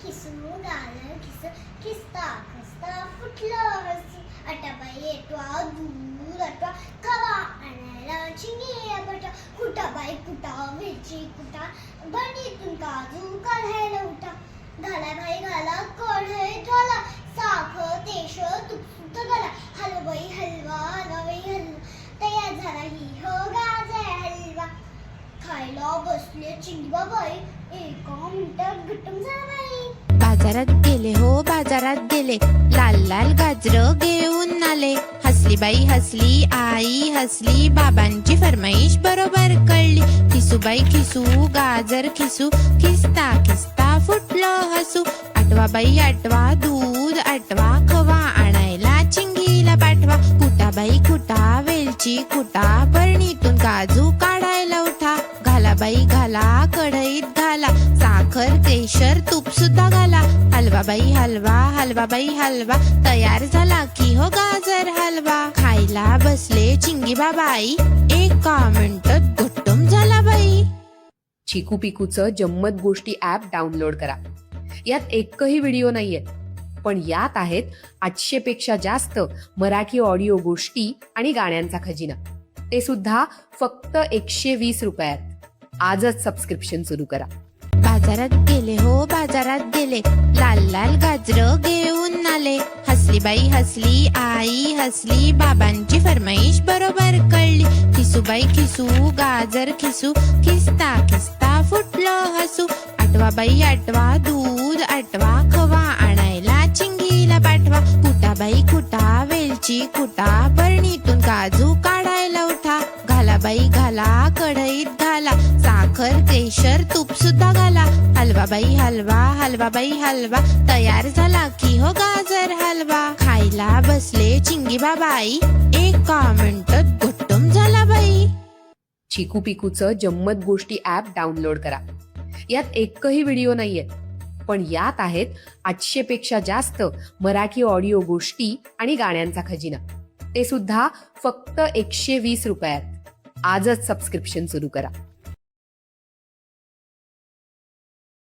किसू गालं किस किस्ता खस्ता फुटलं हसू आटाबाई येटवा दूध आटवा खवा आणायला चिंगी बटा कुटाबाई कुटा वेलची कुटा बनीतून काजू काढायला उठा घाला भाई घाला कढई घाला साखर तेश तूप घाला हलवाई हलवा हलवाई हलवा तयार झाला ही हो गाजर हलवा खायला बसले चिंगीबाबाई एका मिनिटात गटम झाला बाई बाजारात गेले हो बाजारात गेले लाल लाल गाजर घेऊन आले हसली बाई हसली आई हसली बाबांची फरमाईश बरोबर कळली खिसूबाई खिसू गाजर खिसू खिस्ता खिस्ता फुटलं हसू आटवा बाई आटवा दूध आटवा खवा आणायला चिंगीला पाठवा कुटाबाई कुटा वेलची कुटा बरणीतून काजू काढायला उठा घाला बाई घाला कढईत घाला साखर केशर तूप सुद्धा घाला हलवा बाई हलवा हलवा बाई हलवा तयार झाला की हो गाजर हलवा खायला बसले चिंगी बाबाई एका मिनिटात घट्टम झाला बाई. चिकू पिकूचं जम्मत गोष्टी ॲप डाउनलोड करा. यात एकही व्हिडिओ नाहीये, पण यात आहेत 800 पेक्षा जास्त मराठी ऑडिओ गोष्टी आणि गाण्यांचा खजिना, ते सुद्धा फक्त 120 रुपयात. आजच सबस्क्रिप्शन सुरू करा. बाजारात गेले हो बाजारात गेले लाल लाल गाजर घेऊन आले हसली बाई हसली आई हसली बाबांची फरमाईश बरोबर कळली खिसूबाई खिसू गाजर खिसू खिस्ता खिस्ता फुटलं हसू आटवा बाई आटवा दूध आटवा खवा आणायला चिंगीला पाठवा कुटाबाई कुटा वेलची कुटा बरणीतून काजू काढायला उठा घाला बाई घाला कढईत घाला साखर केशर तूप सुद्धा घाला हलवा बाई हलवा हलवा बाई हलवा तयार झाला की हो गाजर हलवा खायला बसले चिंगी बाबाई एका मिनिटात घट्टम झाला बाई. चिकू पिकूचं जम्मत गोष्टी ॲप डाउनलोड करा. यात एकही व्हिडिओ नाहीये, पण यात आहेत 800 पेक्षा जास्त मराठी ऑडिओ गोष्टी आणि गाण्यांचा खजिना, ते सुद्धा फक्त 120 रुपयात. आजच सबस्क्रिप्शन सुरू करा.